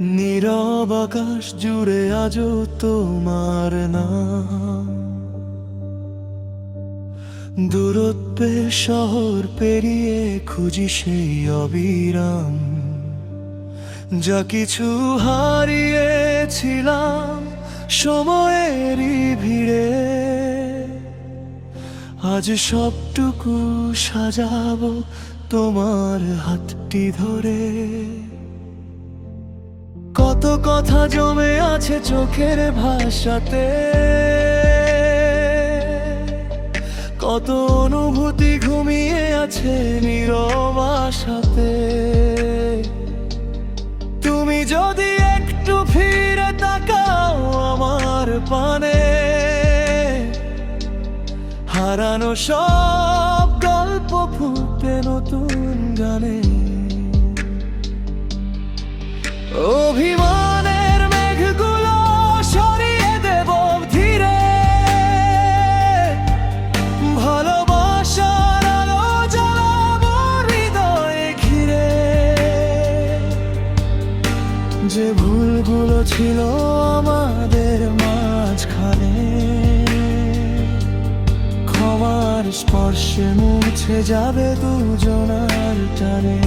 নীরব আকাশ জুড়ে আজও তোমার নাম। দূরত্বের শহর পেরিয়ে খুঁজি সেই অবিরাম, যা কিছু হারিয়েছিলাম সময়েরই ভিড়ে। আজ সবটুকু সাজাবো তোমার হাতটি ধরে। কত কথা জমে আছে চোখের ভাষাতে, কত অনুভূতি ঘুমিয়ে আছে নীরব আশাতে। তুমি যদি একটু ফিরে তাকাও আমার পানে, হারানো সব গল্প ফুটে নতুন গানে। অভিমানের মেঘগুলো সরিয়ে দেব ধীরে, ভালোবাসার আলো জ্বালাবো হৃদয়ে ঘিরে। যে ভুলগুলো ছিল আমাদের মাঝখানে, ক্ষমার স্পর্শে মুছে যাবে দুজনার টানে।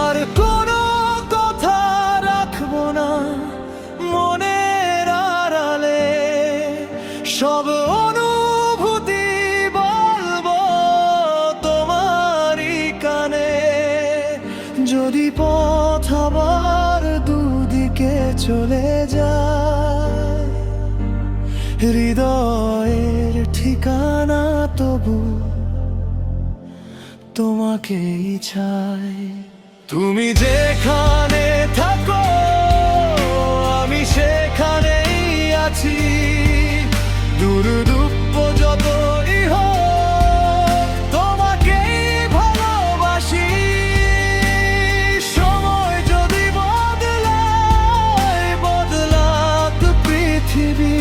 আর কোনো কথা রাখবো না মনের আড়ালে, সব অনুভূতি বলবো তোমারই কানে। যদি পথ আবার দুদিকে চলে যায়, হৃদয়ের ঠিকানা তবু তোমাকেই চাই। তুমি যেখানে থাকো আমি সেখানেই আছি, দূর দুঃখ যতই হোক তোমাকেই ভালোবাসি। সময় যদি বদলায় বদলাত পৃথিবী,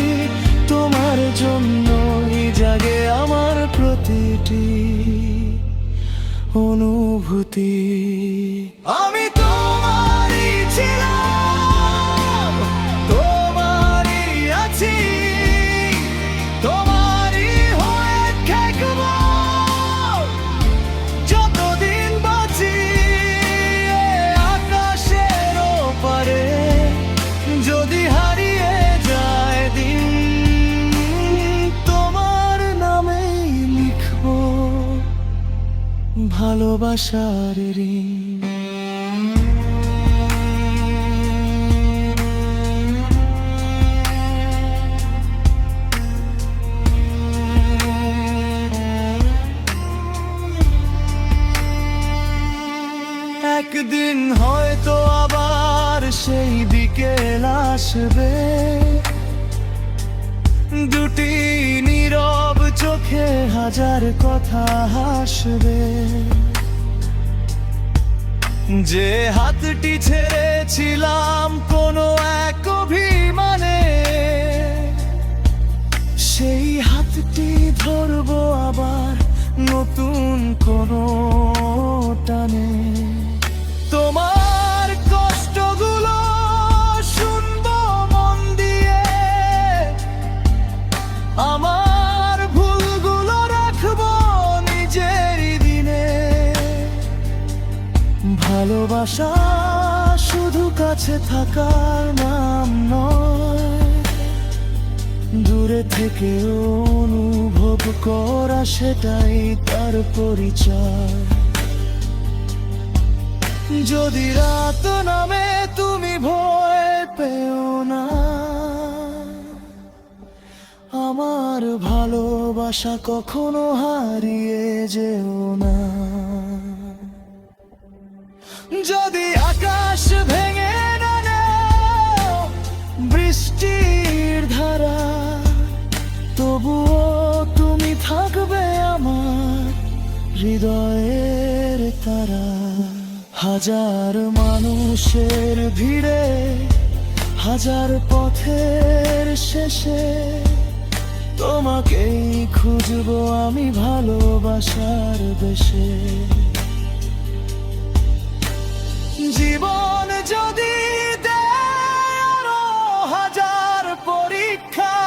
তোমার জন্যই জাগে আমার প্রতিটি অনুভূতি। আমি তোমারই ছিলাম, তোমারই আছি, তোমারই হয়ে থাকবো যতদিন বাঁচি। আকাশের ওপারে যদি হারিয়ে যায় দিন, তোমার নামেই লিখবো ভালোবাসার ঋণ। একদিন হয়তো আবার সেই বিকেল আসবে, দুটি নীরব চোখে হাজার কথা হাসবে। যে হাতটি ছেড়েছিলাম কোনো এক অভিমানে, সেই হাতটি ধরবো আবার নতুন কোনো টানে। তোমার কষ্টগুলো শুনবো মন দিয়ে, আমার ভুলগুলো রাখবো নিজের দিনে। ভালোবাসা শুধু কাছে থাকার নাম নয়, দূরে থেকে অনুভব করা সেটাই তার পরিচয়। যদি রাত নামে তুমি ভয় পেও না, আমার ভালোবাসা কখনো হারিয়ে যেও না। যদি আকাশ ভেঙে না নেও বৃষ্টির ধারা, তবুও তুমি থাকবে আমার হৃদয়ের তারা। হাজার মানুষের ভিড়ে, হাজার পথের শেষে তোমাকেই খুঁজবো আমি ভালোবাসার দেশে। জীবন যদি দেয় আরো হাজার পরীক্ষা,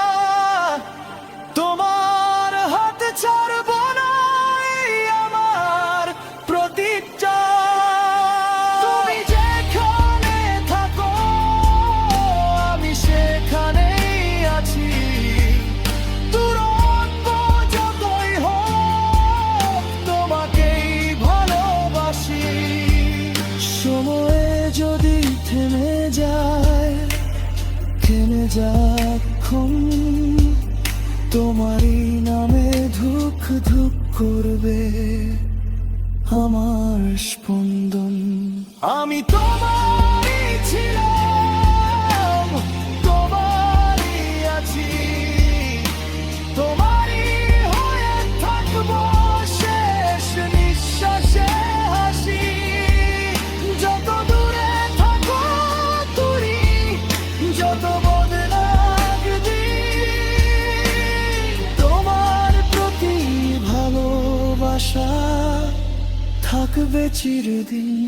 তোমার হাত ছাড়ব না, এই আমার প্রতিজ্ঞা। তুমি যেখানে থাকো আমি সেখানেই আছি, দূরত্ব যতই হোক তোমাকেই ভালোবাসি। সময়ে যদি থেমে যায়, থেমে যাক্ষণ, তোমারই নামে ধুক ধুক করবে আমার স্পন্দন। আমি তোমারই ছিলাম, তোমারই আছি, তোমারই হয়ে থাকবো শেষ নিঃশ্বাসে হাসি। যত দূরে থাকো তুমি, যত বদলাক দিন, তোমার প্রতি ভালোবাসা থাকবে চিরদিন।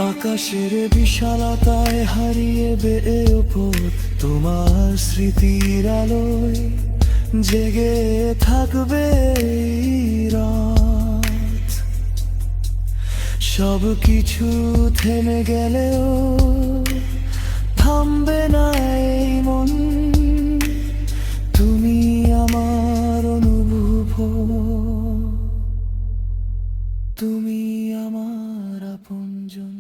আকাশের বিশালতায় হারিয়ে বেয়ে পথ, তোমার স্মৃতির আলোয় জেগে থাকবে এই রাত। সব কিছু থেমে গেলেও থামবে না এই মন, তুমি আমার অনুভব, তুমি আমার আপনজন।